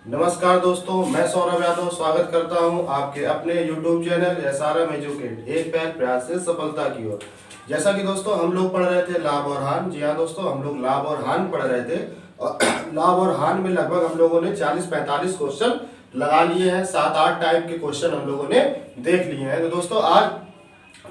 नमस्कार दोस्तों, मैं सौरभ यादव स्वागत करता हूं आपके अपने YouTube चैनल SRM एजुकेट एक पैर प्रयास से सफलता की ओर। जैसा कि दोस्तों हम लोग पढ़ रहे थे लाभ और हानि। जी हाँ दोस्तों, हम लोग लाभ और हानि पढ़ रहे थे और लाभ और हानि में लगभग हम लोगों ने 40-45 क्वेश्चन लगा लिए हैं। 7-8 टाइप के क्वेश्चन हम लोगों ने देख लिए हैं। तो दोस्तों आज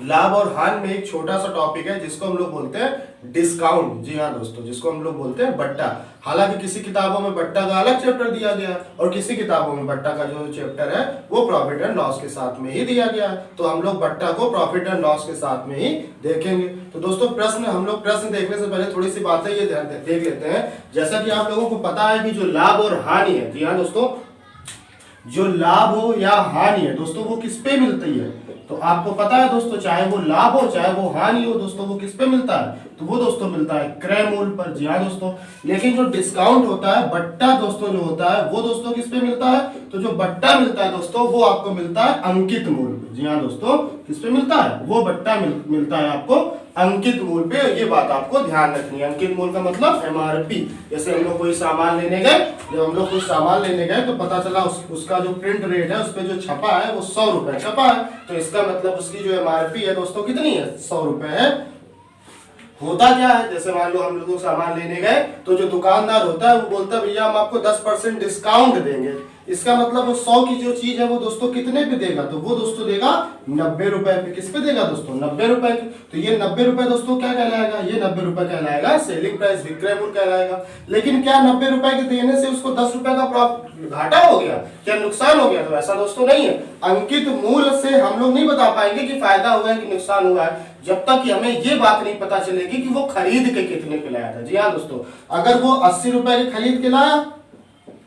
लाभ और हानि में एक छोटा सा टॉपिक है जिसको हम लोग बोलते हैं डिस्काउंट। जी हाँ दोस्तों, जिसको हम लोग बोलते हैं बट्टा। हालांकि किसी किताबों में बट्टा का अलग चैप्टर दिया गया है और किसी किताबों में बट्टा का जो चैप्टर है वो प्रॉफिट एंड लॉस के साथ में ही दिया गया है। तो हम लोग बट्टा को प्रॉफिट एंड लॉस के साथ में ही देखेंगे। तो दोस्तों हम लोग प्रश्न देखने से पहले थोड़ी सी बातें ये देख लेते हैं। जैसा कि आप लोगों को पता है कि जो लाभ और हानि है, जी हाँ दोस्तों, जो लाभ हो या हानि है दोस्तों वो किस पे मिलती है। तो आपको पता है दोस्तों, चाहे वो लाभ हो चाहे वो हानि हो दोस्तों, वो किस पे मिलता है, तो वो दोस्तों मिलता है क्रय मूल्य पर। जी हाँ दोस्तों, लेकिन जो डिस्काउंट होता है, बट्टा दोस्तों जो होता है वो दोस्तों किस पे मिलता है, तो जो बट्टा मिलता है दोस्तों वो आपको मिलता है अंकित मूल्य पे। जी हाँ दोस्तों, किस पे मिलता है, वो बट्टा मिलता है आपको अंकित मूल्य पे। ये बात आपको ध्यान रखनी है। अंकित मूल्य का मतलब MRP। जैसे हम लोग कोई सामान लेने गए, जब हम लोग कोई सामान लेने गए तो पता चला उसका जो प्रिंट रेट है, उस पे जो छपा है वो 100 रुपए छपा है। तो इसका मतलब उसकी जो MRP है दोस्तों कितनी है, 100 रुपए है। होता क्या है, जैसे मान लो हम लोग सामान लेने गए तो जो दुकानदार होता है वो बोलता है भैया हम आपको 10% डिस्काउंट देंगे। इसका मतलब वो 100 की जो चीज है वो दोस्तों कितने पे देगा, तो वो दोस्तों देगा 90 रुपए पे। किस पे देगा दोस्तों, 90 रुपए। तो ये 90 रुपए दोस्तों क्या कहलाएगा, ये 90 रुपए कहलाएगा सेलिंग प्राइस, विक्रय मूल्य कहलाएगा। लेकिन क्या 90 रुपए के देने से उसको 10 रुपए का घाटा हो गया, क्या नुकसान हो गया, तो ऐसा दोस्तों नहीं है। अंकित मूल्य से हम लोग नहीं बता पाएंगे कि फायदा हुआ है कि नुकसान हुआ है, जब तक कि हमें ये बात नहीं पता चलेगी कि वो खरीद के कितने पे लाया था। जी हाँ दोस्तों, अगर वो 80 रुपए के खरीद के लाया,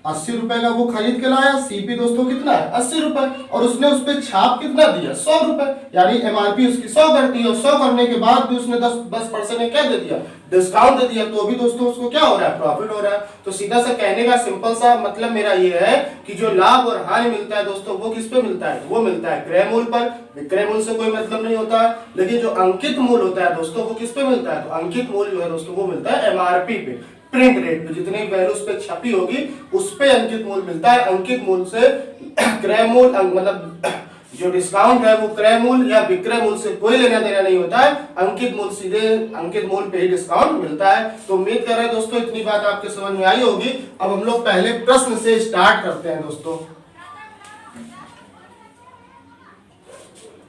80 रुपए का वो खरीद के लाया, सीपी दोस्तों कितना है 80 रुपए, और उसने उस पर छाप कितना दिया 100 रुपए, यानी MRP उसकी 100 करती है। और 100 करने के बाद भी उसने 10% क्या दे दिया, डिस्काउंट दे दिया, तो भी दोस्तों उसको क्या हो रहा है, प्रॉफिट हो रहा है। तो सीधा सा कहने का सिंपल सा मतलब मेरा ये है कि जो लाभ और हानि मिलता है दोस्तों वो किस पे मिलता है, वो मिलता है क्रय मूल्य पर। विक्रय मूल्य से कोई मतलब नहीं होता है। लेकिन जो अंकित मूल्य होता है दोस्तों वो किस पे मिलता है, तो अंकित मूल्य जो है दोस्तों वो मिलता है MRP पे, प्रिंट रेट पे। जितनी वैल्यू उस पे छपी होगी उस पे अंकित मूल्य मिलता है। अंकित मूल्य से क्रय मूल्य मतलब जो डिस्काउंट है वो क्रय मूल्य या विक्रय मूल्य से कोई लेना देना नहीं होता है। अंकित मूल्य सीधे अंकित मूल्य पे ही डिस्काउंट मिलता है। तो उम्मीद कर रहे हैं दोस्तों इतनी बात आपके समझ में आई होगी। अब हम लोग पहले प्रश्न से स्टार्ट करते हैं दोस्तों।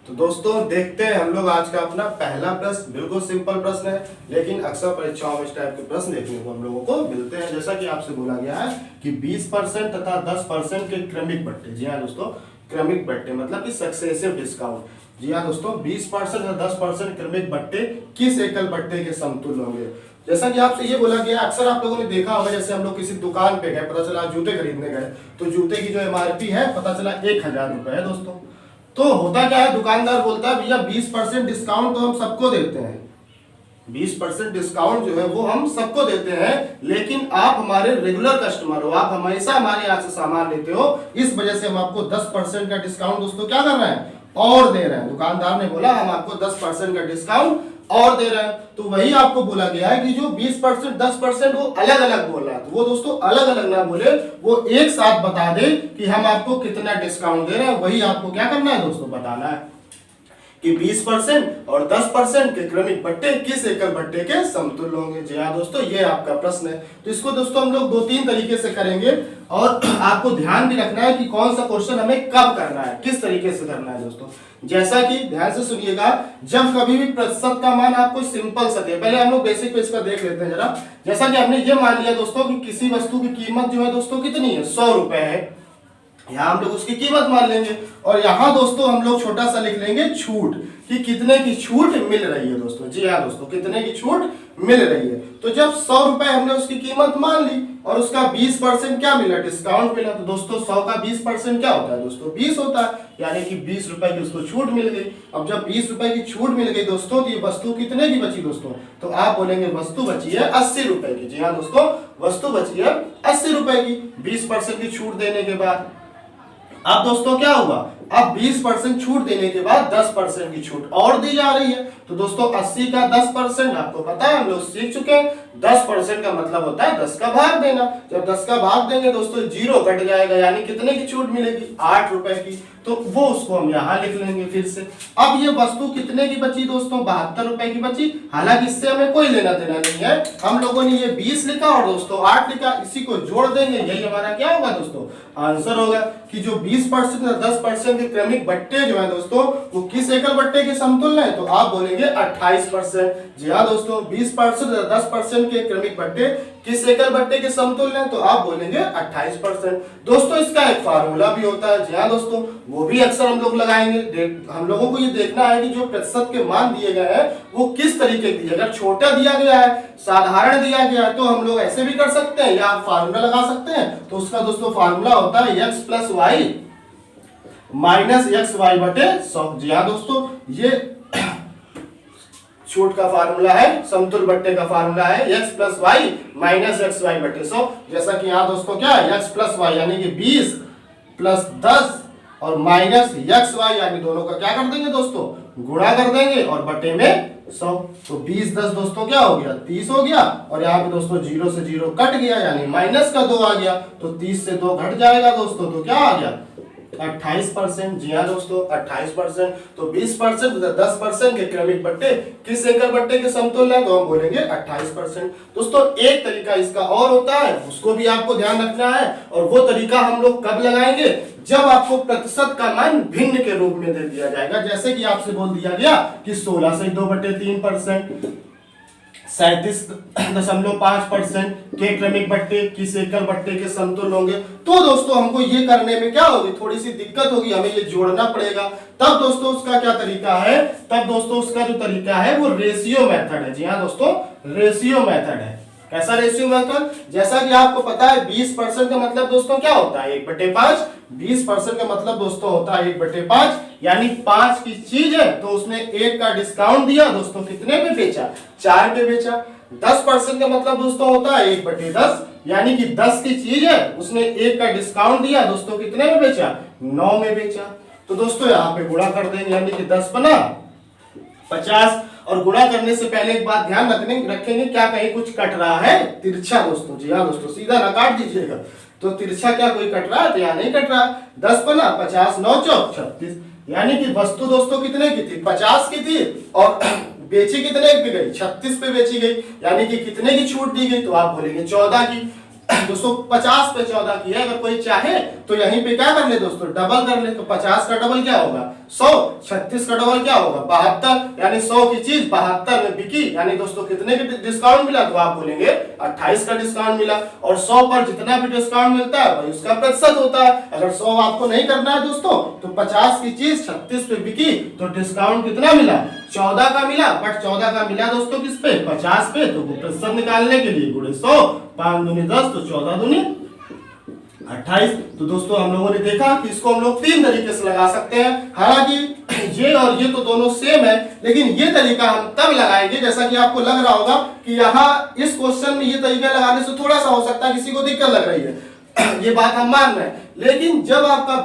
तो दोस्तों देखते हैं हम लोग आज का अपना पहला प्रश्न। बिल्कुल सिंपल प्रश्न है, लेकिन अक्सर परीक्षाओं में इस टाइप के प्रश्न देखने को हम लोगों को मिलते हैं। जैसा कि आपसे बोला गया है कि 20% तथा 10% के क्रमिक बट्टे। जी हाँ दोस्तों, क्रमिक बट्टे मतलब कि सक्सेसिव डिस्काउंट। जी हाँ दोस्तों, 20% या 10% क्रमिक बट्टे किस एकल बट्टे के समतुल्य होंगे। जैसा कि आपसे ये बोला गया, अक्सर आप लोगों ने देखा होगा, जैसे हम लोग किसी दुकान पे गए, पता चला जूते खरीदने गए, तो जूते की जो MRP है पता चला 1000 रुपए है दोस्तों। तो होता क्या है, दुकानदार बोलता है भैया 20% डिस्काउंट तो हम सबको देते हैं, 20% डिस्काउंट जो है वो हम सबको देते हैं, लेकिन आप हमारे रेगुलर कस्टमर हो, आप हमेशा हमारे यहाँ से सामान लेते हो, इस वजह से हम आपको 10% का डिस्काउंट दोस्तों क्या कर रहे हैं, और दे रहे हैं। दुकानदार ने बोला हम आपको 10% का डिस्काउंट और दे रहे हैं। तो वही आपको बोला गया है कि जो 20% 10% वो अलग अलग बोल रहा है, तो वो दोस्तों अलग अलग ना बोले, वो एक साथ बता दे कि हम आपको कितना डिस्काउंट दे रहे हैं। वही आपको क्या करना है दोस्तों, बताना है कि 20% और 10% के क्रमिक बट्टे किस एकल बट्टे के समतुल्य होंगे। जी हाँ दोस्तों, ये आपका प्रश्न है। तो इसको दोस्तों हम लोग 2-3 तरीके से करेंगे, और आपको ध्यान भी रखना है कि कौन सा क्वेश्चन हमें कब करना है, किस तरीके से करना है दोस्तों। जैसा कि ध्यान से सुनिएगा, जब कभी भी प्रतिशत का मान आपको सिंपल सा दे, पहले हम लोग बेसिक पे इसका देख लेते हैं जरा। जैसा कि हमने ये मान लिया दोस्तों कि किसी वस्तु की कीमत जो है दोस्तों कितनी है, 100 रुपए है, यहाँ हम लोग उसकी कीमत मान लेंगे, और यहाँ दोस्तों हम लोग छोटा सा लिख लेंगे छूट, कि कितने की छूट मिल रही है दोस्तों। जी हाँ दोस्तों, कितने की छूट मिल रही है। तो जब 100 रुपए हमने उसकी कीमत मान ली और उसका 20% क्या मिला, डिस्काउंट मिला, तो दोस्तों 100 का 20% क्या होता है दोस्तों, 20 होता है, यानी कि 20 रुपए की उसको छूट मिल गई। अब जब 20 रुपए की छूट मिल गई दोस्तों, तो ये वस्तु कितने की बची दोस्तों, तो आप बोलेंगे वस्तु बची है 80 रुपए की। जी हाँ दोस्तों, वस्तु बची है 80 रुपए की 20% की छूट देने के बाद। अब दोस्तों क्या हुआ, अब 20% छूट देने के बाद 10% की छूट और दी जा रही है। तो दोस्तों 80 का 10% आपको पता है, हम लोग सीख चुके हैं। 10% का मतलब होता है 10 का भाग देना। जब 10 का भाग देंगे दोस्तों जीरो कट जाएगा, यानी कितने की छूट मिलेगी, 8 रुपए की। तो वो उसको हम यहाँ लिख लेंगे फिर से। अब ये वस्तु कितने की बची दोस्तों, 72 रुपए की बची। हालांकि इससे हमें कोई लेना देना नहीं है, हम लोगों ने ये 20 लिखा और दोस्तों 8 लिखा, इसी को जोड़ देंगे, यही हमारा क्या होगा दोस्तों, आंसर होगा। कि जो 20% और 10% के क्रमिक बट्टे जो है दोस्तों वो किस एकल बट्टे के समतुल्य है, तो आप बोलेंगे 28%। जी हाँ दोस्तों, 20% और 10% के क्रमिक बट्टे किस एकल बट्टे के समतुल्य है, तो आप बोलेंगे 28%। दोस्तों इसका एक फार्मूला भी होता है, जी हाँ दोस्तों, वो भी अक्सर हम लोग लगाएंगे। हम लोगों को ये देखना है कि जो प्रतिशत के मान दिए गए हैं वो किस तरीके के दिए। अगर छोटा दिया गया है, साधारण दिया गया है, तो हम लोग ऐसे भी कर सकते हैं या फार्मूला लगा सकते हैं। तो उसका दोस्तों फार्मूला होता है x plus Y minus X Y बटे 100। जी हाँ दोस्तों, ये छूट का फार्मूला है, समतुल बट्टे का फार्मूला है x plus Y minus X Y बटे 100। जैसा कि यहाँ दोस्तों क्या है, x प्लस वाई यानी कि 20 प्लस 10 और माइनस एक्स वाई यानी दोनों का क्या कर देंगे दोस्तों, गुणा कर देंगे और बटे में 100। तो 20 10 दोस्तों क्या हो गया, 30 हो गया। और यहाँ पे दोस्तों 0 से 0 कट गया यानी माइनस का 2 आ गया। तो 30 से 2 घट जाएगा दोस्तों, तो क्या आ गया 28%। जी हाँ दोस्तों 28%। तो 20% 10% के क्रमिक बट्टे किस एकल बट्टे के समतुल्य है, तो हम बोलेंगे 28%। दोस्तों एक तरीका इसका और होता है, उसको भी आपको ध्यान रखना है। और वो तरीका हम लोग कब लगाएंगे, जब आपको प्रतिशत का मान भिन्न के रूप में दे दिया जाएगा। जैसे कि आपसे बोल दिया गया कि 16 से 2/3%, 37.5% के क्रमिक बट्टे किस एकल बट्टे के समतुल्य होंगे। तो दोस्तों हमको ये करने में क्या होगी, थोड़ी सी दिक्कत होगी, हमें ये जोड़ना पड़ेगा। तब दोस्तों उसका क्या तरीका है, तब दोस्तों उसका जो तरीका है वो रेशियो मेथड है। जी हाँ दोस्तों, रेशियो मेथड है। कैसा रेशियो मेथड, जैसा कि आपको पता है 20% का मतलब दोस्तों क्या होता है, 1/5। 20% का मतलब दोस्तों होता है 1/5, यानी 5 की चीज है तो उसने 1 का डिस्काउंट दिया दोस्तों, कितने पे बेचा, 4 पे बेचा। 10% का मतलब दोस्तों होता है 1/10, यानी कि 10 की चीज है उसने 1 का डिस्काउंट दिया दोस्तों, कितने में बेचा, 9 में बेचा। तो दोस्तों यहाँ पे गुणा कर देंगे, यानी कि 10 बना 50। और गुणा करने से पहले एक बात ध्यान रखेंगे, क्या कहीं कुछ कट रहा है तिरछा दोस्तों। जी हाँ दोस्तों, सीधा ना काट दीजिएगा। तो तिरछा क्या कोई कट रहा है, तो यहाँ नहीं कट रहा। 10 बना 50, 9 चौक 36, यानी कि वस्तु दोस्तों कितने की थी, 50 की थी और बेची कितने पे गई, 36 पे बेची गई, यानी कि कितने की छूट दी गई, तो आप बोलेंगे 14 की। दोस्तों 50 पे 14 की है, अगर कोई चाहे तो यहीं पे क्या कर ले दोस्तों, डबल कर ले। तो 50 का डबल क्या होगा 100, 36 का डबल क्या होगा 72, यानी 100 की चीज 72 में बिकी, यानी दोस्तों कितने की डिस्काउंट मिला, तो आप बोलेंगे 28 का डिस्काउंट मिला। और 100 पर जितना भी डिस्काउंट मिलता है वही उसका प्रतिशत होता है। अगर 100 आपको नहीं करना है दोस्तों, तो 50 की चीज 36 पे बिकी तो डिस्काउंट कितना मिला, 14 का मिला। बट 14 का मिला दोस्तों किस पे, 50 पे। तो प्रतिशत निकालने के लिए गुणे 100, 5 दूनी 10, तो 14 दूनी 28। तो दोस्तों हम लोगों ने देखा कि इसको हम लोग 3 तरीके से लगा सकते हैं। हालांकि ये और ये तो दोनों सेम है, लेकिन ये तरीका हम तब लगाएंगे, जैसा कि आपको लग रहा होगा कि यहाँ इस क्वेश्चन में ये तरीका लगाने से थोड़ा सा हो सकता है किसी को दिक्कत लग रही है, ये बात हम मान रहे हैं। लेकिन जब आपका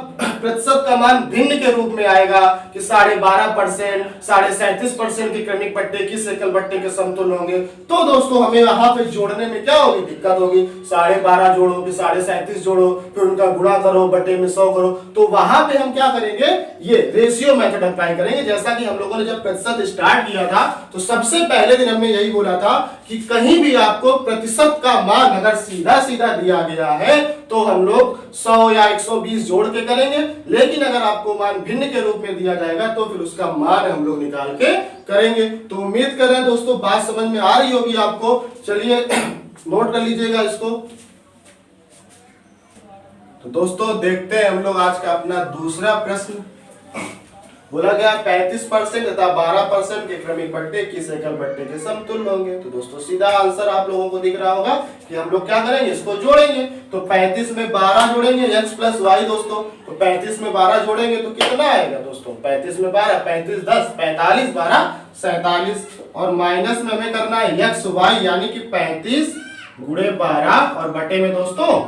प्रतिशत का मान भिन्न के रूप में आएगा कि 12.5%, 37.5% के क्रमिक बट्टे किस एकल बट्टे के समतुल्य होंगे, तो दोस्तों हमें यहाँ पे जोड़ने में क्या होगी, दिक्कत होगी। 12.5 जोड़ो, फिर 37.5 जोड़ो, फिर उनका गुणा करो, बट्टे में 100 करो। तो वहां पे हम क्या करेंगे, ये रेशियो मेथड अप्लाई करेंगे। जैसा कि हम लोगों ने जब प्रतिशत स्टार्ट किया था तो सबसे पहले दिन हमने यही बोला था कि कहीं भी आपको प्रतिशत का मान अगर सीधा सीधा दिया गया है तो हम लोग 100 या 120 जोड़ के करेंगे। लेकिन अगर आपको मान भिन्न के रूप में दिया जाएगा तो फिर उसका मान हम लोग निकाल के करेंगे। तो उम्मीद कर रहे हैं दोस्तों बात समझ में आ रही होगी आपको। चलिए नोट कर लीजिएगा इसको। तो दोस्तों देखते हैं हम लोग आज का अपना दूसरा प्रश्न। बोला गया 35% तथा 12% के क्रमिक बट्टे किस एकल बट्टे के समतुल्य होंगे। तो दोस्तों सीधा आंसर आप लोगों को दिख रहा होगा कि हम लोग क्या करेंगे, इसको जोड़ेंगे। तो 35 में 12 जोड़ेंगे x प्लस वाई दोस्तों। तो 35 में 12 जोड़ेंगे तो कितना आएगा दोस्तों, 35 में 12, 35 10, 45 12 47। और माइनस में हमें करना है एक्स वाई, यानी कि 35 गुणे 12 और बटे में दोस्तों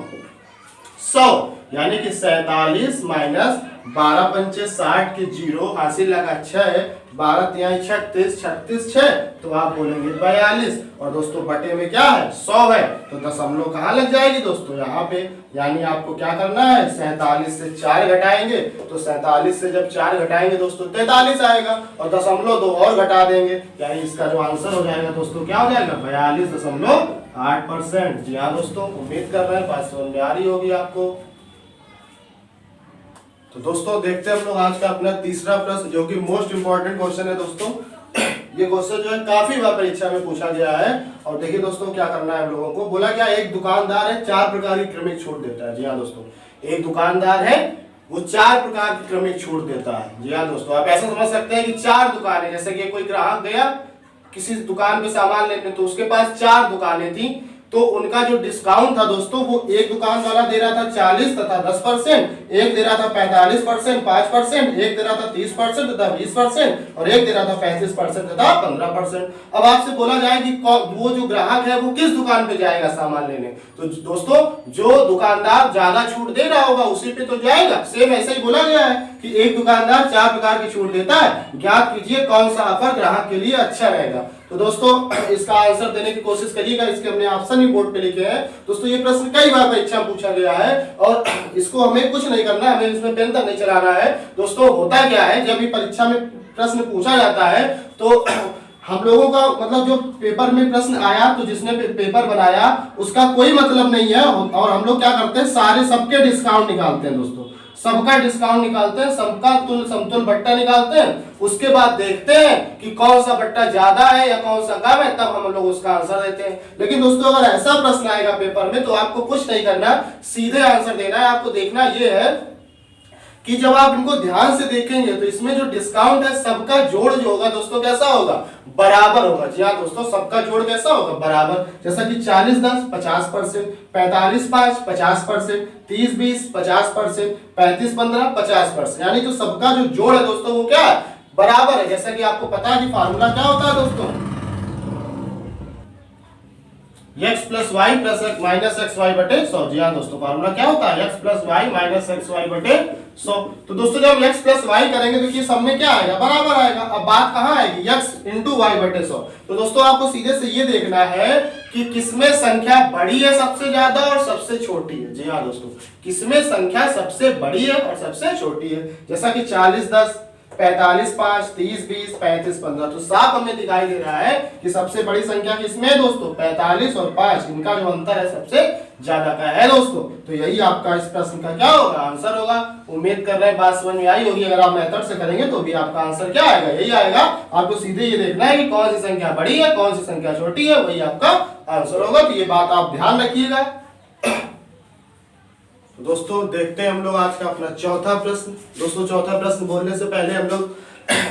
100, यानी कि 47 माइनस 12 पंचे 60 के 0 हासिल लगा 6, 12 तिहाई 36, 36 6, तो आप बोलेंगे 42। और दोस्तों बटे में क्या है 100 है, तो दशमलव कहाँ लग जाएगी दोस्तों यहाँ पे, यानी आपको क्या करना है 47 से 4 घटाएंगे, तो 47 से जब 4 घटाएंगे दोस्तों 43 आएगा, और दशमलव 2 और घटा देंगे, यानी इसका जो आंसर हो जाएगा दोस्तों क्या हो जाएगा 42.8%। जी हाँ दोस्तों, उम्मीद कर रहे हैं बात समझ में आ रही होगी आपको। तो दोस्तों देखते हैं हम लोग आज का अपना तीसरा प्रश्न, जो कि मोस्ट इंपॉर्टेंट क्वेश्चन है दोस्तों। ये क्वेश्चन जो है काफी बार परीक्षा में पूछा गया है। और देखिए दोस्तों क्या करना है हम लोगों को, बोला क्या एक दुकानदार है 4 प्रकार की क्रमिक छूट देता है। जी हाँ दोस्तों, एक दुकानदार है वो 4 प्रकार की क्रमिक छूट देता है। जी हाँ दोस्तों, आप ऐसा समझ सकते हैं कि 4 दुकानें, जैसे कि कोई ग्राहक गया किसी दुकान पे सामान लेने, तो उसके पास 4 दुकानें थी, तो उनका जो डिस्काउंट था दोस्तों वो एक दुकान वाला दे रहा था 40 तथा 10%, एक दे रहा था 45% 5%, एक दे रहा था 30% तथा 20%, और एक दे रहा था 35% तथा 15%। अब आपसे बोला जाए कि वो जो ग्राहक है वो किस दुकान पे जाएगा सामान लेने, तो दोस्तों जो दुकानदार ज्यादा छूट दे रहा होगा उसी पे तो जाएगा। सेम ऐसे ही बोला गया है कि एक दुकानदार 4 प्रकार की छूट देता है, ज्ञात कीजिए कौन सा ऑफर ग्राहक के लिए अच्छा रहेगा। तो दोस्तों इसका आंसर देने की कोशिश करिएगा, इसके हमने ऑप्शन भी बोर्ड पे लिखे हैं। दोस्तों ये प्रश्न कई बार परीक्षा में पूछा गया है और इसको हमें कुछ नहीं करना है, हमें इसमें पेन तक नहीं चलाना है। दोस्तों होता क्या है, जब भी परीक्षा में प्रश्न पूछा जाता है तो हम लोगों का मतलब जो पेपर में प्रश्न आया तो जिसने पेपर बनाया उसका कोई मतलब नहीं है, और हम लोग क्या करते हैं सारे सबके डिस्काउंट निकालते हैं दोस्तों, सबका डिस्काउंट निकालते हैं, सबका तुल समतुल बट्टा निकालते हैं, उसके बाद देखते हैं कि कौन सा बट्टा ज्यादा है या कौन सा कम है, तब हम लोग उसका आंसर देते हैं। लेकिन दोस्तों अगर ऐसा प्रश्न आएगा पेपर में तो आपको कुछ नहीं करना, सीधे आंसर देना है। आपको देखना ये है कि जब आप इनको ध्यान से देखेंगे तो इसमें जो डिस्काउंट है सबका जोड़ जो होगा दोस्तों कैसा होगा, बराबर होगा। जी हाँ दोस्तों, सबका जोड़ कैसा होगा, बराबर। जैसा कि 40-10 50%, 45-5 50%, 30-20 50%, 35-15 50%, यानी जो सबका जो जोड़ है दोस्तों वो क्या है, बराबर है। जैसा कि आपको पता है कि फार्मूला क्या होता है दोस्तों, x plus Y plus minus X Y बटे 100। जी हाँ दोस्तों, फार्मूला क्या होता है x plus Y minus X Y बटे 100। तो दोस्तों जब x प्लस वाई करेंगे तो ये सब में क्या आएगा, बराबर आएगा। अब बात कहाँ आएगी, x इंटू वाई बटे 100। तो दोस्तों आपको सीधे से ये देखना है कि किसमें संख्या बड़ी है सबसे ज्यादा और सबसे छोटी है। जी हाँ दोस्तों, किसमें संख्या सबसे बड़ी है और सबसे छोटी है। जैसा कि 40-10 45-5 30-20 35-15, तो साफ हमें दिखाई दे रहा है कि सबसे बड़ी संख्या किसमें है दोस्तों, 45 और 5, इनका जो अंतर है सबसे ज्यादा का है दोस्तों। तो यही आपका इस प्रश्न का क्या होगा, आंसर होगा। उम्मीद कर रहे हैं बात समझ में आई होगी। अगर आप मेथड से करेंगे तो भी आपका आंसर क्या आएगा, यही आएगा। आपको सीधे ये देखना है कि कौन सी संख्या बड़ी है कौन सी संख्या छोटी है, वही आपका आंसर होगा। तो ये बात आप ध्यान रखिएगा। तो दोस्तों देखते हैं हम लोग आज का अपना चौथा प्रश्न। दोस्तों चौथा प्रश्न बोलने से पहले हम लोग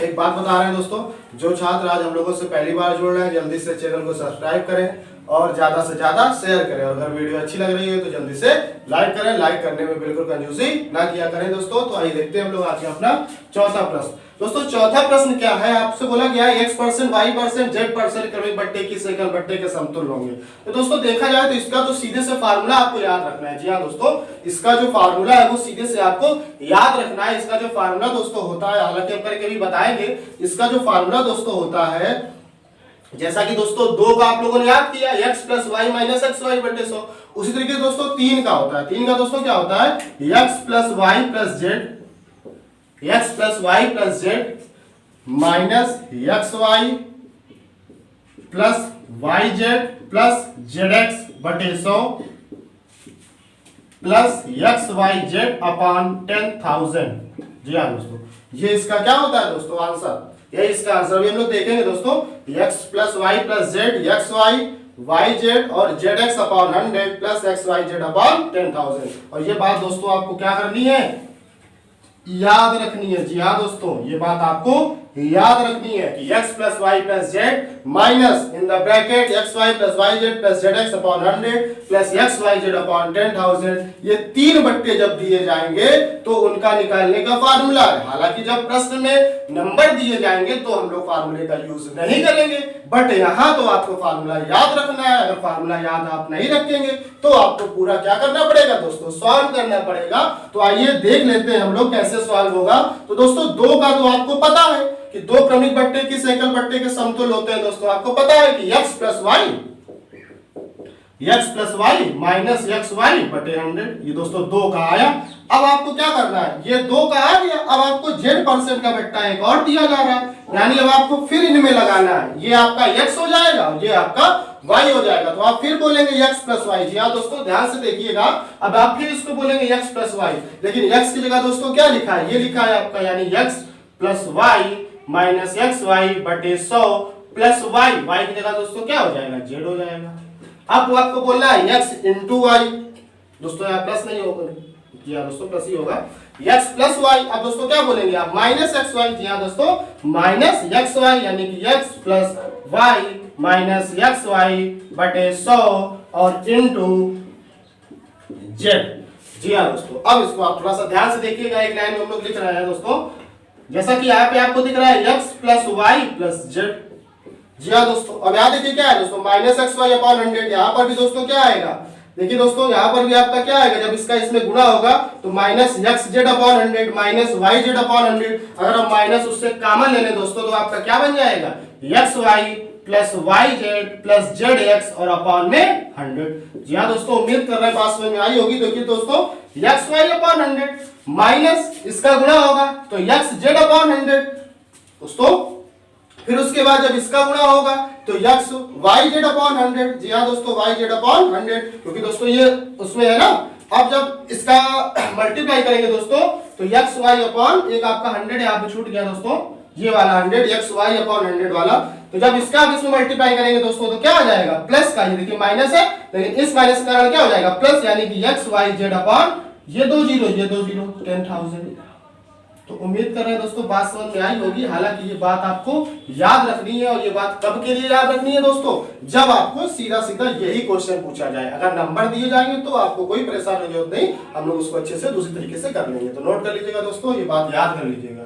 एक बात बता रहे हैं दोस्तों, जो छात्र आज हम लोगों से पहली बार जुड़ रहे हैं जल्दी से चैनल को सब्सक्राइब करें और ज्यादा से ज्यादा शेयर करें, और अगर वीडियो अच्छी लग रही है तो जल्दी से लाइक करें। लाइक करने में बिल्कुल कंजूसी ना किया करें दोस्तों। तो आइए देखते हैं हम लोग आज का अपना चौथा प्रश्न। दोस्तों चौथा प्रश्न क्या है, आपसे बोला गया है x%, y%, z% क्रमिक बट्टे की एकल बट्टे के समतुल्य होंगे। तो दोस्तों देखा जाए तो इसका तो सीधे से फार्मूला आपको याद रखना है। जी हाँ दोस्तों, इसका जो फार्मूला है वो सीधे से आपको याद रखना है। इसका जो फार्मूला दोस्तों होता है, हालांकि हम करके भी बताएंगे, इसका जो फार्मूला दोस्तों होता है, जैसा कि दोस्तों 2 का आप लोगों ने याद किया x plus Y minus X Y बटे 100, उसी तरीके से दोस्तों 3 का होता है। 3 का दोस्तों क्या होता है, x plus Y plus Z, x plus Y plus Z minus X Y plus Y Z plus Z X बटे 100 plus X Y Z upon 10,000। जी हाँ दोस्तों, ये इसका क्या होता है दोस्तों आंसर, ये इसका आंसर भी हम लोग देखेंगे दोस्तों। x plus Y plus Z, X Y Y Z और Z X upon 100 plus X Y Z upon 10,000। और ये बात दोस्तों आपको क्या करनी है, याद रखनी है। जी हाँ दोस्तों, ये बात आपको याद रखनी है कि x plus Y plus Z minus in the bracket X Y plus Y Z plus Z X upon 100 plus X Y Z upon 10,000, ये 3 बट्टे जब दिए जाएंगे तो उनका निकालने का फार्मूला है। हालांकि जब प्रश्न में नंबर दिए जाएंगे तो हम लोग फार्मूले का यूज नहीं करेंगे, बट यहाँ तो आपको फार्मूला याद रखना है। अगर फार्मूला याद आप नहीं रखेंगे तो आपको पूरा क्या करना पड़ेगा दोस्तों, सॉल्व करना पड़ेगा। तो आइए देख लेते हैं हम लोग कैसे सॉल्व होगा। तो दोस्तों 2 का तो आपको पता है कि 2 क्रमिक बट्टे किस एकल बट्टे के समतुल्य होते हैं। दोस्तों आपको पता है कि x plus Y minus X Y बटे 100, ये दोस्तों 2 का आया। अब आपको क्या करना है, ये 2 का आ गया, अब आपको z% का बट्टा एक और दिया जा रहा है, यानी अब आपको फिर इनमें लगाना है। ये आपका x हो जाएगा और ये आपका y हो जाएगा। तो आप फिर बोलेंगे x प्लस वाई। जी हाँ दोस्तों ध्यान से देखिएगा, अब आप फिर इसको बोलेंगे x प्लस वाई, लेकिन x की जगह दोस्तों क्या लिखा है, ये लिखा है आपका, यानी x plus Y minus X Y बटे 100 प्लस वाई, वाई की जगह दोस्तों क्या हो जाएगा, z हो जाएगा। अब आपको बोलना है x इंटू वाई, दोस्तों यहाँ प्लस नहीं होगा, जी हाँ दोस्तों प्लस ही होगा, x प्लस वाई। अब दोस्तों क्या बोलेंगे आप, माइनस एक्स वाई, जी हाँ दोस्तों माइनस एक्स वाई, यानी कि x plus Y minus X Y बटे 100 और इंटू जेड। जी हाँ दोस्तों, अब इसको आप थोड़ा सा ध्यान से देखिएगा, एक लाइन में हम लोग लिख रहे हैं दोस्तों, जैसा कि यहाँ पे आपको दिख रहा है x plus Y plus Z. जी हाँ दोस्तों, अब यहाँ देखिए क्या है दोस्तों, माइनस एक्स वाई अपॉन 100, यहाँ पर भी दोस्तों क्या आएगा, देखिए दोस्तों यहाँ पर भी आपका क्या आएगा, जब इसका इसमें गुणा होगा तो minus X Z upon 100 minus Y Z upon 100, अगर हम माइनस उससे कॉमन ले लें दोस्तों तो आपका क्या बन जाएगा, X Y plus Y Z plus Z X और अपॉन में 100। जी हाँ दोस्तों, उम्मीद कर रहे हैं बात समझ में आई होगी। देखिए दोस्तों एक्स वाई अपॉन 100 माइनस इसका गुणा होगा तो एक्स जेड अपॉन 100 दोस्तों, फिर उसके बाद जब इसका गुणा होगा तो x y z अपॉन 100। जी हाँ दोस्तों, y z अपॉन 100, क्योंकि दोस्तों ये उसमें है ना। अब जब इसका मल्टीप्लाई करेंगे दोस्तों तो x y अपॉन एक आपका 100 यहाँ पे छूट गया दोस्तों, ये वाला 100 x y अपॉन 100 वाला, तो जब इसका आप इसमें मल्टीप्लाई करेंगे दोस्तों तो क्या हो जाएगा, प्लस का, ये देखिए माइनस है लेकिन इस माइनस के कारण क्या हो जाएगा प्लस, यानी कि x y z अपॉन ये 2 जीरो 10,000। तो उम्मीद कर रहे हैं दोस्तों बात समझ में आई होगी। हालांकि ये बात आपको याद रखनी है, और ये बात कब के लिए याद रखनी है दोस्तों, जब आपको सीधा सीधा यही क्वेश्चन पूछा जाए। अगर नंबर दिए जाएंगे तो आपको कोई परेशानी की जरूरत नहीं, हम लोग उसको अच्छे से दूसरी तरीके से कर लेंगे। तो नोट कर लीजिएगा दोस्तों, ये बात याद कर लीजिएगा।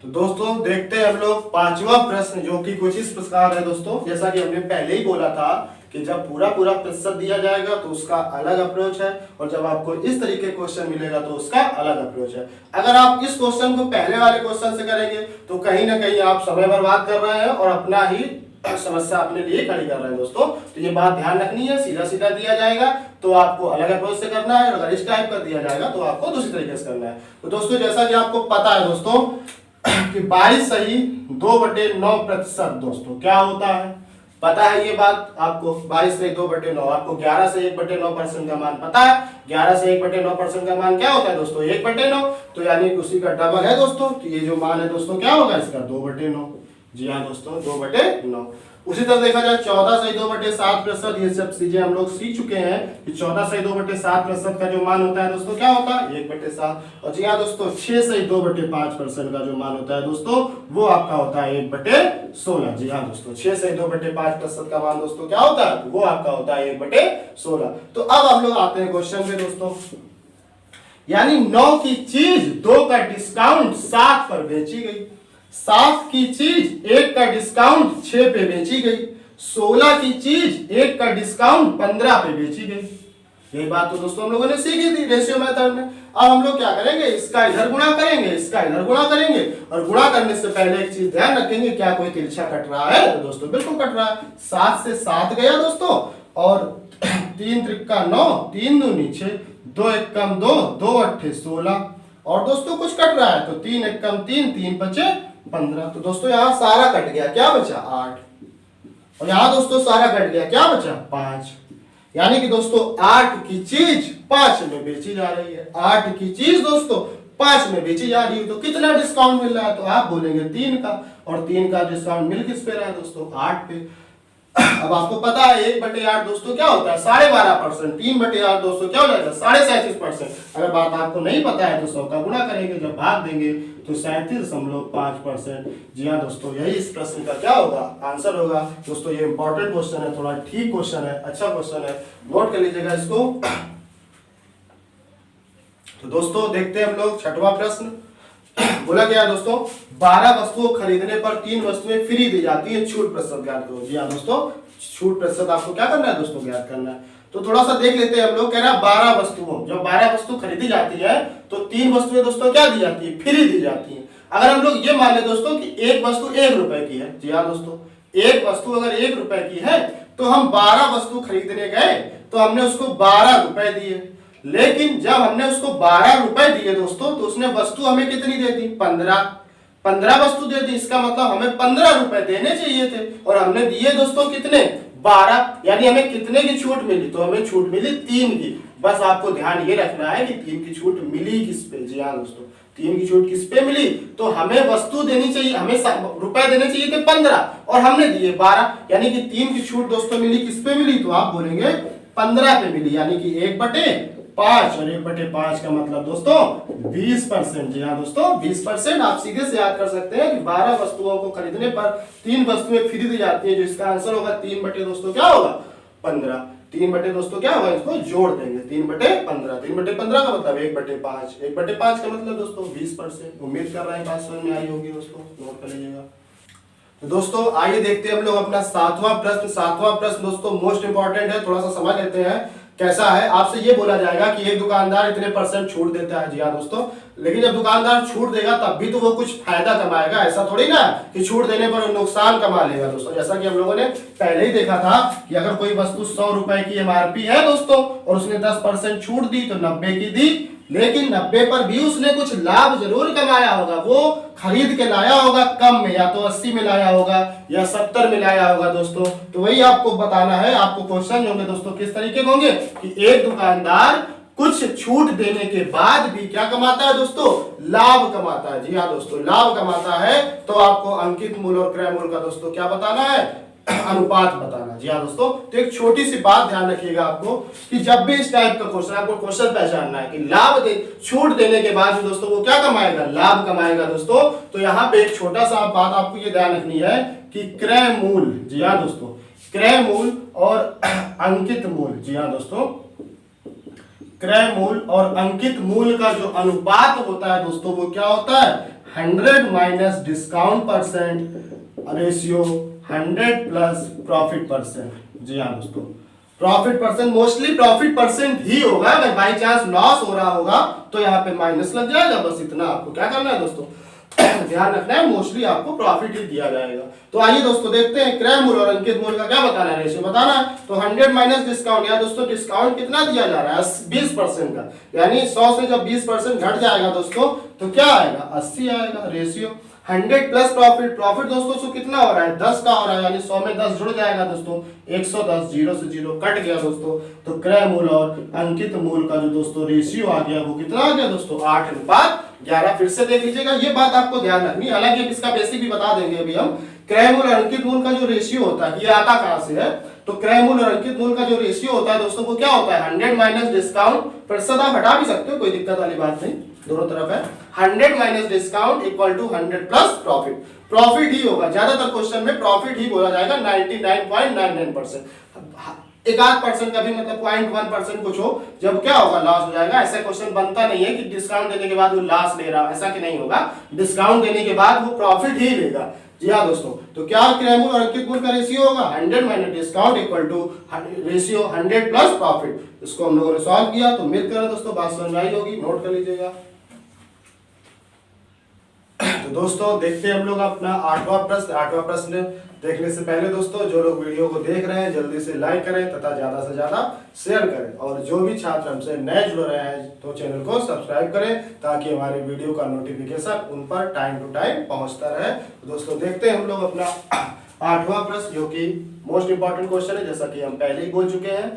तो दोस्तों देखते हैं हम लोग 5वां प्रश्न, जो कि कुछ इस प्रकार है दोस्तों। जैसा कि हमने पहले ही बोला था कि जब पूरा प्रतिशत दिया जाएगा तो उसका अलग अप्रोच है, और जब आपको इस तरीके क्वेश्चन मिलेगा तो उसका अलग अप्रोच है। अगर आप इस क्वेश्चन को पहले वाले क्वेश्चन से करेंगे तो कहीं ना कहीं आप समय बर्बाद कर रहे हैं और अपना ही समस्या अपने लिए खड़ी कर रहे हैं दोस्तों। तो ये बात ध्यान रखनी है, सीधा सीधा दिया जाएगा तो आपको अलग अप्रोच से करना है, और अगर इस टाइप का दिया जाएगा तो आपको दूसरी तरीके से करना है। तो दोस्तों जैसा कि आपको पता है दोस्तों कि 22 सही 2/9% दोस्तों क्या होता है, पता है ये बात आपको। 22 से 2/9, आपको 11 से 1/9% का मान पता है। 11 से 1/9% का मान क्या होता है दोस्तों, 1/9, तो यानी उसी का डबल है दोस्तों। तो ये जो मान है दोस्तों क्या होगा इसका, 2/9। जी हाँ दोस्तों 2/9। उसी तरह देखा जाए 14 से 2/7%, ये सब चीजें हम लोग सीख चुके हैं कि 14 से 2/7% का जो मान होता है दोस्तों क्या होता है, 1/7। और जी हाँ दोस्तों 6 से 2/5% का जो मान होता है दोस्तों वो आपका होता है 1/16। जी हाँ दोस्तों 6 से 2/5% का मान दोस्तों क्या होता है, वो आपका होता है 1/16। तो अब हम लोग आते हैं क्वेश्चन में दोस्तों, यानी 9 की चीज 2 का डिस्काउंट 7 पर बेची गई, 7 की चीज 1 का डिस्काउंट 6 पे बेची गई, 16 की चीज 1 का डिस्काउंट 15 पे बेची गई। यही बात तो दोस्तों हम लोगों ने सीखी थी रेशियो मेथड में। अब हम लोग क्या करेंगे, इसका इधर गुणा करेंगे, इसका इधर गुणा करेंगे, और गुणा करने से पहले एक चीज ध्यान रखेंगे, क्या कोई तिरछा कट रहा है, तो दोस्तों बिल्कुल कट रहा है। 7 से 7 गया दोस्तों, और 3 त्रिका 9, 3 दूनी 6, 2 एकम 2, 2 अट्ठे 16, और दोस्तों कुछ कट रहा है तो 3 एकम 3, 3 बचे 15। तो दोस्तों यहाँ सारा कट गया, क्या बचा 8, और यहाँ दोस्तों सारा कट गया, क्या बचा 5। यानी कि दोस्तों 8 की चीज 5 में बेची जा रही है, 8 की चीज दोस्तों 5 में बेची जा रही है। तो कितना डिस्काउंट मिल रहा है, तो आप बोलेंगे 3 का, और 3 का डिस्काउंट मिल किस पे रहा है दोस्तों, 8 पे। अब आपको पता है 1/8 दोस्तों क्या होता है 12.5%। 3/8 दोस्तों क्या हो जाएगा 37.5%। अगर बात आपको नहीं पता है तो 100 का गुणा करेंगे, जब भाग देंगे तो 37.5%। जी हाँ दोस्तों, यही इस प्रश्न का क्या होगा आंसर होगा। दोस्तों ये इंपॉर्टेंट क्वेश्चन है, थोड़ा ठीक क्वेश्चन है, अच्छा क्वेश्चन है, नोट कर लीजिएगा इसको। तो दोस्तों देखते हैं हम लोग छठवां प्रश्न। बोला गया दोस्तों 12 वस्तुओं खरीदने पर 3 वस्तुएं फ्री दी जाती है, छूट प्रतिशत ज्ञात करो। जी हाँ दोस्तों, छूट प्रतिशत आपको क्या करना है दोस्तों ज्ञात करना है। तो थोड़ा सा देख लेते हैं हम लोग। कह रहा है 12 वस्तुओं, जब 12 वस्तु खरीदी जाती है तो 3 वस्तुएं दोस्तों क्या दी जाती है फ्री दी जाती है। अगर हम लोग ये मान ले दोस्तों कि एक वस्तु 1 रुपए की है, जी हाँ दोस्तों एक वस्तु अगर 1 रुपए की है तो हम 12 वस्तु खरीदने गए तो हमने उसको 12 रुपए दिए, लेकिन जब हमने उसको 12 रुपए दिए दोस्तों तो उसने वस्तु हमें कितनी दे दी 15 वस्तु दे दी। इसका मतलब हमें 15 रुपए देने चाहिए थे और हमने दिए दोस्तों कितने 12, यानी हमें कितने की छूट मिली, तो हमें छूट मिली 3 की। बस आपको ध्यान ये रखना है कि 3 की छूट मिली किस पे। जी हाँ दोस्तों 3 की छूट किस पे मिली, तो हमें वस्तु देनी चाहिए, हमें रुपए देने चाहिए थे 15 और हमने दिए 12, यानी कि 3 की छूट दोस्तों मिली किस पे मिली, तो आप बोलेंगे 15 पे मिली, यानी कि 1/5 और 1/5 का मतलब दोस्तों 20%। जी हाँ दोस्तों 20%। आप सीधे से याद कर सकते हैं कि 12 वस्तुओं को खरीदने पर 3 वस्तुएं फ्री दी जाती है, जो इसका आंसर होगा 3 दोस्तों क्या होगा 15। 3 दोस्तों क्या होगा, इसको जोड़ देंगे 3/15। 3/15 का मतलब 1/5। 1/5 का मतलब दोस्तों 20%। उम्मीद कर रहे हैं बात समझ में आई होगी दोस्तों, नोट कर लीजिएगा। तो दोस्तों आइए देखते हैं हम लोग अपना 7वां प्रश्न। 7वां प्रश्न दोस्तों मोस्ट इंपॉर्टेंट है, थोड़ा सा समझ लेते हैं कैसा है। आपसे ये बोला जाएगा कि एक दुकानदार इतने % छूट देता है। जी हाँ दोस्तों, लेकिन जब दुकानदार छूट देगा तब भी तो वो कुछ फायदा कमाएगा, ऐसा थोड़ी ना कि छूट देने पर नुकसान कमा लेगा दोस्तों। जैसा कि हम लोगों ने पहले ही देखा था कि अगर कोई वस्तु 100 रुपए की MRP है दोस्तों और उसने 10% छूट दी तो 90 की दी, लेकिन 90 पर भी उसने कुछ लाभ जरूर कमाया होगा। वो खरीद के लाया होगा कम में, या तो 80 में लाया होगा या 70 में लाया होगा दोस्तों। तो वही आपको बताना है। आपको क्वेश्चन होंगे दोस्तों किस तरीके के होंगे कि एक दुकानदार कुछ छूट देने के बाद भी क्या कमाता है दोस्तों, लाभ कमाता है। जी हाँ दोस्तों लाभ कमाता है। तो आपको अंकित मूल्य और क्रय मूल्य का दोस्तों क्या बताना है, अनुपात बताना। जी हाँ दोस्तों, तो एक छोटी सी बात ध्यान रखिएगा आपको कि जब भी इस टाइप का क्वेश्चन, आपको क्वेश्चन पहचानना है कि लाभ दे छूट देने के बाद दोस्तों वो क्या कमाएगा, लाभ कमाएगा दोस्तों। तो यहाँ पे एक छोटा सा बात आपको ये ध्यान रखनी है कि क्रय मूल्य, जी हाँ दोस्तों क्रय मूल्य और अंकित मूल्य, जी हाँ दोस्तों क्रय मूल्य और अंकित मूल्य का जो अनुपात होता है दोस्तों वो क्या होता है 100 minus discount % ratio 100 plus profit %। जी हाँ दोस्तों प्रॉफिट %, मोस्टली प्रॉफिट % ही होगा। अगर बाई चांस लॉस हो रहा होगा तो यहाँ पे माइनस लग जाएगा। बस इतना आपको क्या करना है दोस्तों ध्यान रखना है, मोस्टली आपको प्रॉफिट ही दिया जाएगा। तो आइए दोस्तों देखते हैं क्रय मूल्य और अंकित मूल्य का क्या बताना है, रेशियो बताना है। तो 100 माइनस डिस्काउंट, या दोस्तों डिस्काउंट कितना दिया जा रहा है 20% का, यानी 100 से जब 20% घट जाएगा दोस्तों तो क्या आएगा 80 आएगा। रेशियो 100 प्लस प्रॉफिट, प्रॉफिट दोस्तों सो कितना हो रहा है 10 का हो रहा है, यानी 100 में 10 जुड़ जाएगा दोस्तों 110, 0 से 0 कट गया दोस्तों। तो क्रय मूल्य और अंकित मूल्य का जो दोस्तों रेशियो आ गया वो कितना आ गया दोस्तों 8:11। फिर से देख लीजिएगा, ये बात आपको ध्यान रखनी है। हालांकि इसका बेसिक भी बता देंगे अभी हम। क्रय मूल्य और अंकित मूल्य का जो रेशियो होता है, ये आता कहां से है, तो क्रय मूल्य और अंकित मूल्य का जो रेशियो होता है दोस्तों वो क्या होता है 100 माइनस डिस्काउंट, प्रतिशत आप हटा भी सकते हो, कोई दिक्कत वाली बात नहीं, दोनों तरफ है। 100 minus discount equal to 100 plus profit. Profit ही होगा, ज्यादातर क्वेश्चन में प्रॉफिट ही बोला जाएगा 99.99%। एक आध % का भी मतलब 0.1% कुछ हो, जब क्या होगा लॉस हो जाएगा। ऐसा क्वेश्चन बनता नहीं है कि डिस्काउंट देने के बाद वो लॉस ले रहा, ऐसा कि नहीं होगा। डिस्काउंट देने के बाद वो प्रॉफिट ही लेगा। जी हाँ दोस्तों, तो क्या क्रय मूल्य और अंकित मूल्य का रेशियो होगा 100 minus discount equal to ratio 100 plus profit. इसको हम लोगों ने सॉल्व किया। तो उम्मीद करें दोस्तों बात समझ में आई होगी, नोट कर लीजिएगा। तो दोस्तों देखते हैं हम लोग अपना 8वां प्रश्न। 8वां प्रश्न देखने से पहले दोस्तों जो लोग वीडियो को देख रहे हैं जल्दी से लाइक करें तथा ज्यादा से ज्यादा शेयर करें, और जो भी छात्र हमसे नए जुड़ रहे हैं तो चैनल को सब्सक्राइब करें ताकि हमारे वीडियो का नोटिफिकेशन उन पर टाइम टू टाइम पहुंचता रहे। तो दोस्तों देखते हैं हम लोग अपना 8वां प्रश्न, जो कि मोस्ट इंपॉर्टेंट क्वेश्चन है, जैसा कि हम पहले ही बोल चुके हैं।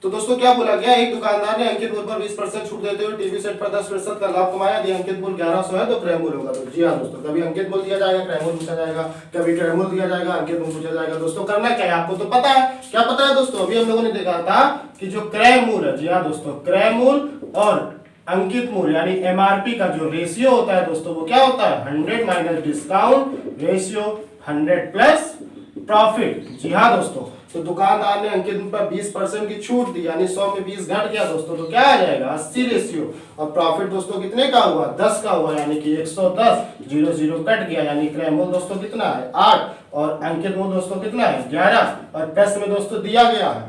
तो दोस्तों क्या बोला गया, एक दुकानदार ने अंकित मूल पर 20% छूट देते हुए टीवी सेट पर 10% का लाभ कमाया। यदि अंकित मूल 1100 है तो क्रय मूल्य होगा। तो जी हाँ दोस्तों, कभी अंकित मूल दिया जाएगा, क्रय मूल्य पूछा जाएगा, कभी क्रय मूल्य दिया जाएगा, अंकित मूल्य पूछा जाएगा। दोस्तों करना क्या है आपको तो पता है, क्या पता है दोस्तों, अभी हम लोगों ने देखा था कि जो क्रय मूल्य है, जी हाँ दोस्तों, क्रय मूल्य और अंकित मूल्य यानी एमआरपी का जो रेशियो होता है दोस्तों, वो क्या होता है, 100 minus discount ratio 100 plus profit. जी हाँ दोस्तों, तो दुकानदार ने अंकित पर 20% की छूट दी, यानी 100 में 20 घट गया दोस्तों, तो क्या आ जाएगा 80 रेशियो। और प्रॉफिट दोस्तों कितने का हुआ, 10 का हुआ, यानी कि 110, 0 कट गया, यानी क्रय मूल्य दोस्तों कितना है 8 और अंकित मूल्य दोस्तों कितना है 11। और प्रश्न में दोस्तों दिया गया है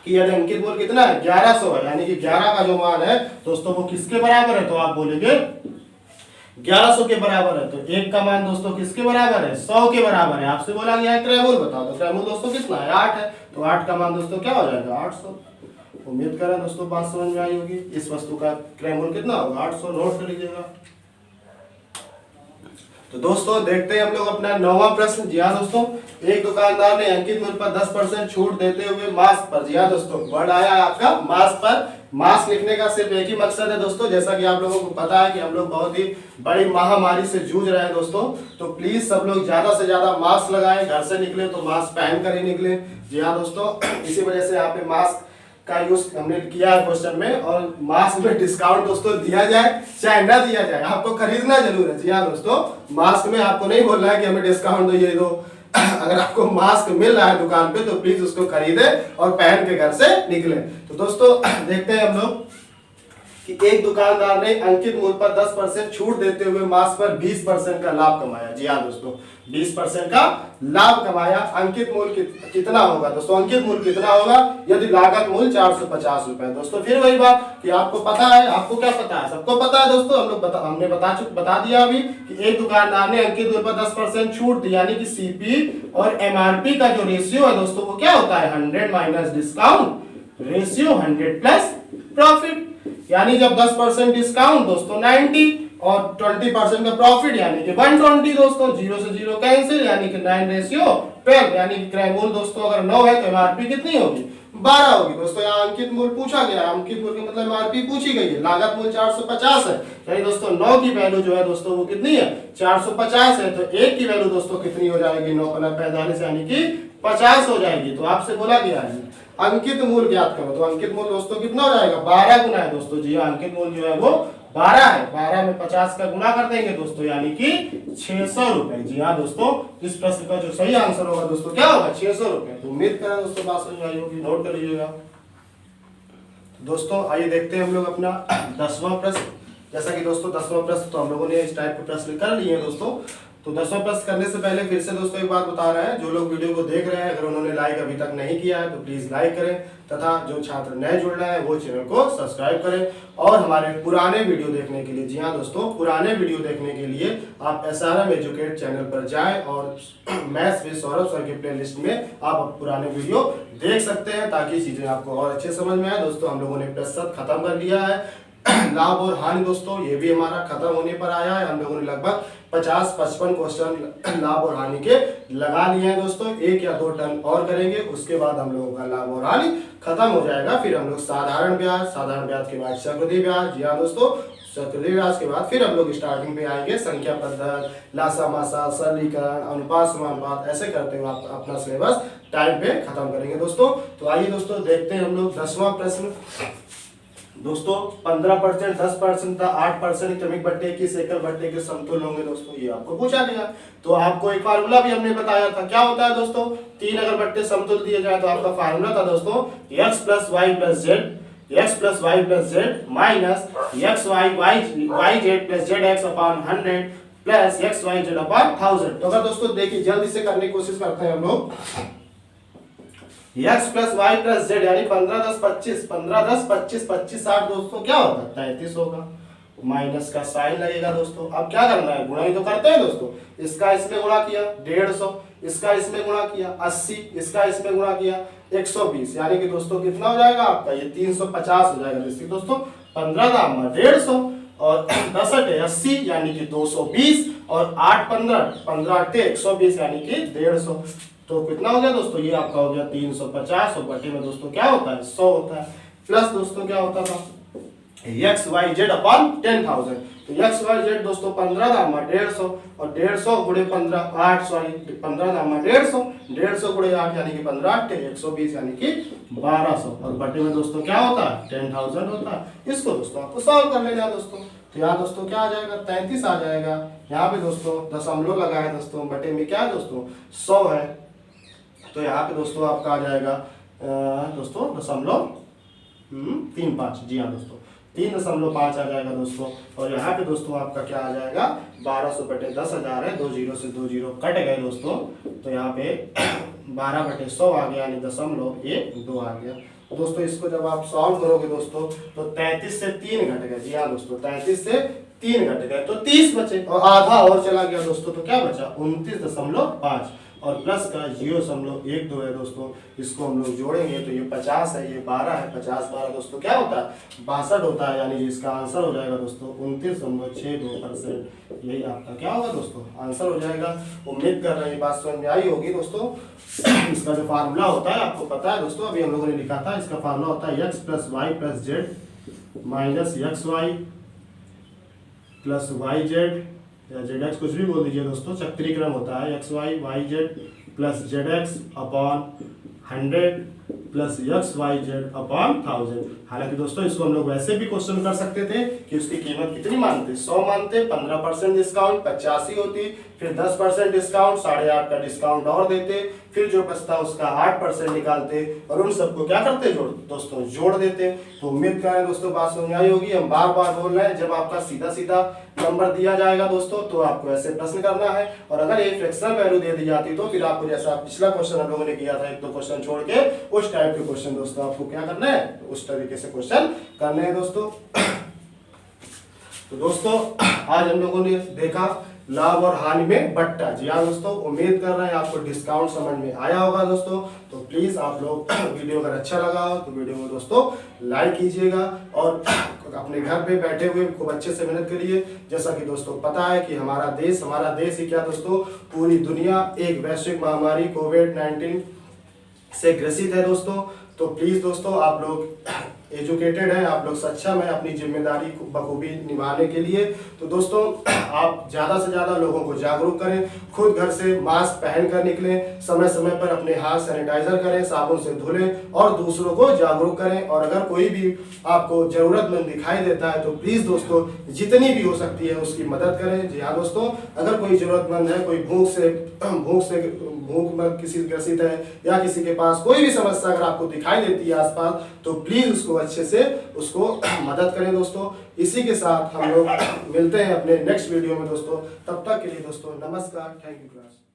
कि यदि अंकित मूल्य कितना है 1100 है, यानी कि 11 का जो मान है दोस्तों वो किसके बराबर है, तो आप बोलेंगे 1100 के बराबर है। तो 1 का मान दोस्तों किसके बराबर है, 100 के बराबर है। आपसे बोला गया है क्रय मूल्य बताओ, तो क्रय मूल्य दोस्तों कितना है 8 है, तो 8 का मान दोस्तों क्या हो जाएगा 800। उम्मीद कर रहे हैं दोस्तों बात समझ में आई होगी। इस वस्तु का क्रय मूल्य कितना होगा 800, नोट कर लीजिएगा। तो दोस्तों देखते हैं हम लोग अपना 9वां प्रश्न। जी हाँ दोस्तों, एक दुकानदार ने अंकित मूल्य पर 10% छूट देते हुए मास्क पर, जी हाँ दोस्तों वर्ड आया है आपका मास्क पर। मास्क लिखने का सिर्फ एक ही मकसद है दोस्तों, जैसा कि आप लोगों को पता है कि हम लोग बहुत ही बड़ी महामारी से जूझ रहे हैं दोस्तों, तो प्लीज सब लोग ज्यादा से ज्यादा मास्क लगाएं, घर से निकले तो मास्क पहन कर ही निकले। जी हाँ दोस्तों, इसी वजह से यहाँ पे मास्क का यूज हमने किया है क्वेश्चन में। और मास्क में डिस्काउंट दोस्तों दिया जाए चाहे ना दिया जाए, आपको खरीदना जरूर है। जी हाँ दोस्तों, मास्क में आपको नहीं बोल रहा है कि हमें डिस्काउंट दो ये दो। अगर आपको मास्क मिल रहा है दुकान पे तो प्लीज उसको खरीदे और पहन के घर से निकले। तो दोस्तों देखते हैं हम लोग कि एक दुकानदार ने अंकित मूल्य पर 10% छूट देते हुए मास्क पर 20% का लाभ कमाया। जी हाँ दोस्तों, 20% का लाभ कमाया। अंकित मूल्य कितना होगा दोस्तों, अंकित मूल्य कितना होगा यदि लागत मूल्य 450 रुपए। दोस्तों फिर वही बात कि आपको पता है, आपको क्या पता है, सबको पता है दोस्तों, हम लोग हमने बता दिया अभी कि एक दुकानदार ने अंकित मूल्य पर 10% छूट दी, यानी कि सीपी और एमआरपी का जो रेशियो है दोस्तों वो क्या होता है 100 minus discount ratio 100 plus profit. यानी जब 10% डिस्काउंट दोस्तों 90 और 20% का प्रॉफिट यानी कि 120 दोस्तों, 0 से 0 कैंसिल, यानी कि 9 रेशियो 12, यानी कि क्रय मूल्य दोस्तों अगर 9 है तो एमआरपी कितनी होगी 12 होगी। दोस्तों यहाँ अंकित मूल्य पूछा गया है, अंकित मूल्य का मतलब एमआरपी पूछी गई है, लागत मूल्य 450 है, यानी दोस्तों 9 की वैल्यू जो है दोस्तों वो कितनी है 450 है, तो 1 की वैल्यू दोस्तों कितनी हो जाएगी 9 × 45 यानी कि 50 हो जाएगी। तो आपसे बोला गया है अंकित मूल्य ज्ञात करो, तो अंकित मूल्य दोस्तों कितना हो जाएगा 12 गुना है दोस्तों। जी हाँ, अंकित मूल्य जो है वो 12 है, 12 में 50 का गुना कर देंगे दोस्तों, यानी कि 600 रुपए। जी हाँ दोस्तों, इस प्रश्न का जो सही आंसर होगा दोस्तों क्या होगा 600 रुपए। तो उम्मीद करें दोस्तों बात समझ आई होगी, नोट कर लीजिएगा। दोस्तों आइए देखते हैं हम लोग अपना 10वां प्रश्न। जैसा कि दोस्तों 10वां प्रश्न तो हम लोगों ने इस टाइप के प्रश्न कर लिए हैं दोस्तों। तो 10वां प्रश्न करने से पहले फिर से दोस्तों एक बात बता रहे हैं, जो लोग वीडियो को देख रहे हैं अगर उन्होंने लाइक अभी तक नहीं किया है तो प्लीज लाइक करें, तथा जो छात्र नए जुड़ रहे हैं वो चैनल को सब्सक्राइब करें। और हमारे पुराने वीडियो देखने के लिए, जी हाँ दोस्तों, पुराने वीडियो देखने के लिए आप SRM एजुकेट चैनल पर जाएं और मैथ्स विद सौरभ सर के प्लेलिस्ट में आप पुराने वीडियो देख सकते हैं, ताकि चीजें आपको और अच्छे समझ में आए। दोस्तों हम लोगों ने प्रतिशत खत्म कर लिया है, लाभ और हानि दोस्तों ये भी हमारा खत्म होने पर आया है। हम लोगों ने लगभग 50-55 क्वेश्चन लाभ और हानि के लगा लिए हैं दोस्तों। 1 या 2 टर्न और करेंगे, उसके बाद हम लोगों का लाभ और हानि खत्म हो जाएगा। फिर हम लोग साधारण ब्याज के बाद चक्रवृद्धि ब्याज। जी हाँ दोस्तों, चक्रवृद्धि ब्याज के बाद फिर हम लोग स्टार्टिंग पे आएंगे संख्या पद्धति, लासा मासा, सरलीकरण, अनुपात समानुपात, ऐसे करते हुए आप अपना सिलेबस टाइम पे खत्म करेंगे दोस्तों। तो आइए दोस्तों देखते हैं हम लोग 10वां प्रश्न। दोस्तों 15%, 10% था, 8% क्रमिक बट्टे की एकल बट्टे के समतुल्य होंगे दोस्तों, ये आपको पूछा गया। तो आपको एक फार्मूला भी हमने बताया था, क्या होता है दोस्तों 3 अगर बट्टे समतुल्य दिए जाए तो आपका फार्मूला था दोस्तों x + y + z, x + y + z minus xy yz + zx upon 100 plus xyz upon 1000। तो अगर दोस्तों देखिए जल्दी से करने की कोशिश करते हैं हम लोग, x + y + z यानी 15 10 25, 15 10 25 25 60 दोस्तों क्या होगा 33 होगा। माइनस का साइन लगेगा दोस्तों। अब क्या करना है, गुणा ही तो करते हैं दोस्तों। इसका इसमें गुणा किया 150, इसका इसमें गुणा किया 80, इसका इसमें गुणा किया 120, यानी कि दोस्तों कितना हो जाएगा आपका ये 350 हो जाएगा। जैसे दोस्तों 15 का 150 और 10 80 यानी कि 220 और 8 15 15 8 120 यानी कि 150। तो कितना हो गया दोस्तों, ये आपका हो गया 350 और बटे में दोस्तों क्या होता है 100 होता है। प्लस दोस्तों क्या होता था XYZ अपॉन 10,000। तो XYZ दोस्तों 15 दामा 150 और 150 गुणे 15 8 सॉरी 15 दामा 150, 150 गुणे 8 यानी कि 15 8 120 यानी कि 1200 और बटे में दोस्तों क्या होता है 10,000 होता है। इसको दोस्तों आपको सॉल्व कर लेना है दोस्तों। तो यहाँ दोस्तों क्या आ जाएगा 33 आ जाएगा। यहाँ पे दोस्तों दशमलव लगा है दोस्तों, बटे में क्या है दोस्तों 100 है। तो यहाँ पे दोस्तों आपका आ जाएगा दोस्तों दशमलव 35। जी हाँ दोस्तों 3.5 आ जाएगा दोस्तों। और यहाँ पे दोस्तों आपका क्या आ जाएगा 1200 बटे 10,000 है, 2 जीरो से 2 जीरो कट गए दोस्तों। तो यहाँ पे 12 बटे 100 आ गया यानी 0.12 आ गया। तो दोस्तों इसको जब आप सॉल्व करोगे दोस्तों तो 33 से 3 घट गए। जी हाँ दोस्तों 33 से 3 घट गए तो 30 बचे और आधा और चला गया दोस्तों। तो क्या बचा 29.5 और प्लस का 0.12 है दोस्तों। इसको हम लोग जोड़ेंगे तो ये 50 है, ये 12 है, 50 12 दोस्तों क्या होता है 62 होता है। यानी इसका आंसर हो जाएगा दोस्तों 29.62%। यही आपका क्या होगा दोस्तों आंसर हो जाएगा। उम्मीद कर रहे हैं ये बात समझ में आई होगी दोस्तों। इसका जो फार्मूला होता है आपको पता है दोस्तों, अभी हम लोगों ने लिखा था। इसका फार्मूला होता है x + y + z minus xy + yz या zx कुछ भी बोल दीजिए दोस्तों, चक्रीय क्रम होता है xy yz + zx upon 100 plus XYZ upon 1000। हालांकि दोस्तों इसको हम लोग वैसे भी क्वेश्चन कर सकते थे कि उसकी कीमत कितनी मानते 100 मानते, 15% डिस्काउंट 85 होती, फिर 10% डिस्काउंट 8.5 का डिस्काउंट और देते, फिर जो बचता उसका 8% निकालते और उन सबको क्या करते दोस्तों जोड़ देते। तो उम्मीद करें दोस्तों बात समझ आई होगी। हम बार बार बोल रहे हैं जब आपका सीधा सीधा नंबर दिया जाएगा दोस्तों तो आपको ऐसे प्रश्न करना है, और अगर ये फ्रैक्शनल वैल्यू दे दी जाती तो फिर आपको जैसा पिछला क्वेश्चन हम लोगों ने किया था 1-2 क्वेश्चन छोड़ के उस टाइप के क्वेश्चन दोस्तों आपको क्या करना है उस तरीके से क्वेश्चन करने हैं दोस्तों। तो दोस्तों आज हम लोगों ने देखा लाभ और हानि में बट्टा। जी हाँ दोस्तों, उम्मीद कर रहे हैं आपको डिस्काउंट समझ में आया होगा दोस्तों। तो प्लीज आप लोग वीडियो अगर अच्छा लगा हो तो वीडियो को दोस्तों लाइक कीजिएगा और अपने घर पे बैठे हुए खूब अच्छे से मेहनत करिए। जैसा कि दोस्तों पता है कि हमारा देश ही क्या दोस्तों पूरी दुनिया एक वैश्विक महामारी कोविड-19 से ग्रसित है दोस्तों। तो प्लीज दोस्तों आप लोग एजुकेटेड हैं, आप लोग सक्षम हैं अपनी जिम्मेदारी को बखूबी निभाने के लिए। तो दोस्तों आप ज़्यादा से ज़्यादा लोगों को जागरूक करें, खुद घर से मास्क पहन कर निकलें, समय समय पर अपने हाथ सैनिटाइजर करें, साबुन से धुलें और दूसरों को जागरूक करें। और अगर कोई भी आपको ज़रूरतमंद दिखाई देता है तो प्लीज़ दोस्तों जितनी भी हो सकती है उसकी मदद करें। जी हाँ दोस्तों, अगर कोई ज़रूरतमंद है, कोई भूख में किसी ग्रसित है या किसी के पास कोई भी समस्या अगर आपको दिखाई देती है आसपास, तो प्लीज उसको अच्छे से उसको मदद करें दोस्तों। इसी के साथ हम लोग मिलते हैं अपने नेक्स्ट वीडियो में दोस्तों। तब तक के लिए दोस्तों नमस्कार, थैंक यू क्लास।